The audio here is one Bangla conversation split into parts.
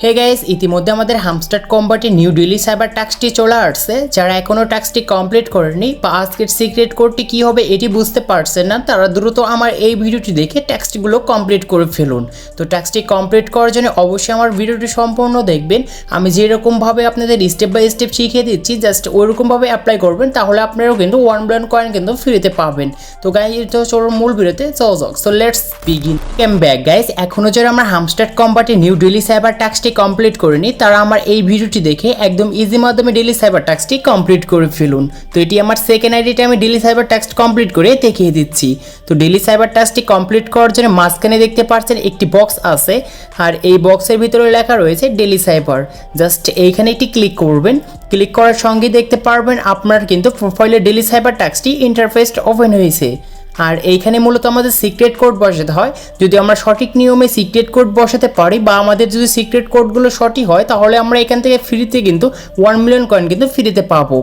হে গাইস, ইতিমধ্যে আমাদের হামস্টার কম্বাটে নিউ ডেইলি সাইবার টাস্কটি চলে আসছে। যারা এখনও টাস্কটি কমপ্লিট করেনি বা আজকের সিক্রেট কোডটি কী হবে এটি বুঝতে পারছেন না, তারা দ্রুত আমার এই ভিডিওটি দেখে টাস্কটিগুলো কমপ্লিট করে ফেলুন। তো টাস্কটি কমপ্লিট করার জন্য অবশ্যই আমার ভিডিওটি সম্পূর্ণ দেখবেন। আমি যেরকমভাবে আপনাদের স্টেপ বাই স্টেপ শিখিয়ে দিচ্ছি, জাস্ট ওইরকমভাবে অ্যাপ্লাই করবেন, তাহলে আপনারাও কিন্তু 1 মিলিয়ন কয়েন কিন্তু ফ্রিতে পাবেন। তো গাইস, তো চলো মূল ভিডিওতে যাক। So let's begin. Came back guys, এখনও যারা আমার হামস্টার কম্বাটে নিউ ডেইলি সাইবার টাস্কটি কমপ্লিট করেনি, তারা আমার এই ভিডিওটি দেখে একদম ইজি মাধ্যমে ডেইলি সাইবার টাস্কটি কমপ্লিট করে ফেলুন। তো এটি আমার সেকেন্ড আইডিতে আমি ডেইলি সাইবার টাস্ক কমপ্লিট করে দেখিয়ে দিচ্ছি। তো ডেইলি সাইবার টাস্কটি কমপ্লিট করার জন্য মাঝখানে দেখতে পাচ্ছেন একটি বক্স আছে, আর এই বক্সের ভিতরে লেখা রয়েছে ডেইলি সাইবার। জাস্ট এইখানে একটি ক্লিক করবেন। ক্লিক করার সঙ্গে দেখতে পারবেন আপনার কিন্তু প্রোফাইলে ডেইলি সাইবার টাস্কটি ইন্টারফেস ওপেন হয়েছে। আর এইখানে মূলত আমাদের সিক্রেট কোড বসাতে হয়। যদি আমরা সঠিক নিয়মে সিক্রেট কোড বসাতে পারি বা আমাদের যদি সিক্রেট কোডগুলো সঠিক হয়, তাহলে আমরা এখান থেকে ফ্রিতে কিন্তু 1 মিলিয়ন কয়েন কিন্তু ফ্রিতে পাবো।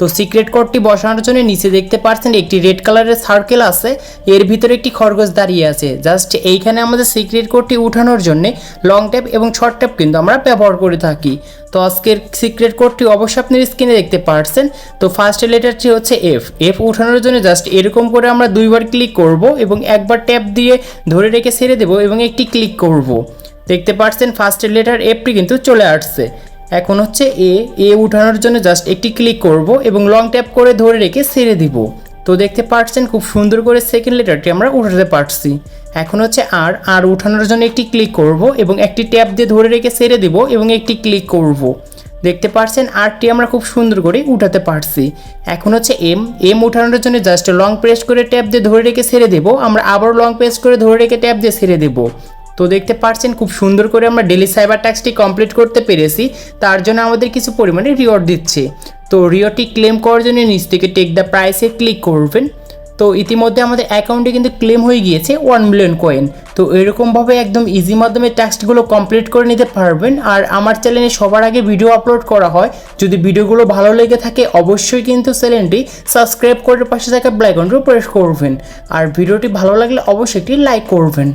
তো সিক্রেট কোডটি বসানোর জন্য নিচে দেখতে পাচ্ছেন একটি রেড কালারের সার্কেল আছে, এর ভিতরে একটি খরগোশ দাঁড়িয়ে আছে। জাস্ট এইখানে আমাদের সিক্রেট কোডটি উঠানোর জন্য লং ট্যাপ এবং শর্ট ট্যাপ কিন্তু আমরা ব্যবহার করে থাকি। তো আজকের সিক্রেট কোডটি অবশ্যই আপনি স্ক্রিনে দেখতে পাচ্ছেন। তো ফার্স্ট লেটারটি হচ্ছে এফ উঠানোর জন্য জাস্ট এরকম করে আমরা দুইবার ক্লিক করব এবং একবার ট্যাপ দিয়ে ধরে রেখে ছেড়ে দেব এবং একটি ক্লিক করব। দেখতে পাচ্ছেন ফার্স্ট লেটার এফটি কিন্তু চলে আসছে। এখন হচ্ছে এ উঠানোর জন্য জাস্ট একটি ক্লিক করব এবং লং ট্যাপ করে ধরে রেখে ছেড়ে দিব। তো দেখতে পাচ্ছেন খুব সুন্দর করে সেকেন্ড লেটারটি আমরা উঠাতে পারছি। এখন হচ্ছে আর উঠানোর জন্য একটি ক্লিক করব এবং একটি ট্যাপ দিয়ে ধরে রেখে ছেড়ে দিব এবং একটি ক্লিক করব। দেখতে পাচ্ছেন আরটি আমরা খুব সুন্দর করে উঠাতে পারছি। এখন হচ্ছে এম উঠানোর জন্য জাস্ট লং প্রেস করে ট্যাপ দিয়ে ধরে রেখে ছেড়ে দেব, আমরা আবার লং প্রেস করে ধরে রেখে ট্যাপ দিয়ে ছেড়ে দেব। তো দেখতে পাচ্ছেন খুব সুন্দর করে আমরা ডেইলি সাইবার টাস্কটি কমপ্লিট করতে পেরেছি। তার জন্য আমাদের কিছু পরিমাণে রিওয়ার্ড দিচ্ছে। তো রিওয়ার্ডটি ক্লেম করার জন্য নিচ থেকে টেক দ্য প্রাইসে ক্লিক করবেন। তো ইতিমধ্যে আমাদের অ্যাকাউন্টে কিন্তু ক্লেম হয়ে গিয়েছে 1 মিলিয়ন কয়েন। তো এরকমভাবে একদম ইজি মাধ্যমে টাস্কগুলো কমপ্লিট করে নিতে পারবেন। আর আমার চ্যানেলে সবার আগে ভিডিও আপলোড করা হয়। যদি ভিডিওগুলো ভালো লেগে থাকে অবশ্যই কিন্তু চ্যানেলটি সাবস্ক্রাইব করে পাশে থাকা বেল আইকনটি প্রেস করবেন। আর ভিডিওটি ভালো লাগলে অবশ্যই একটি লাইক করবেন।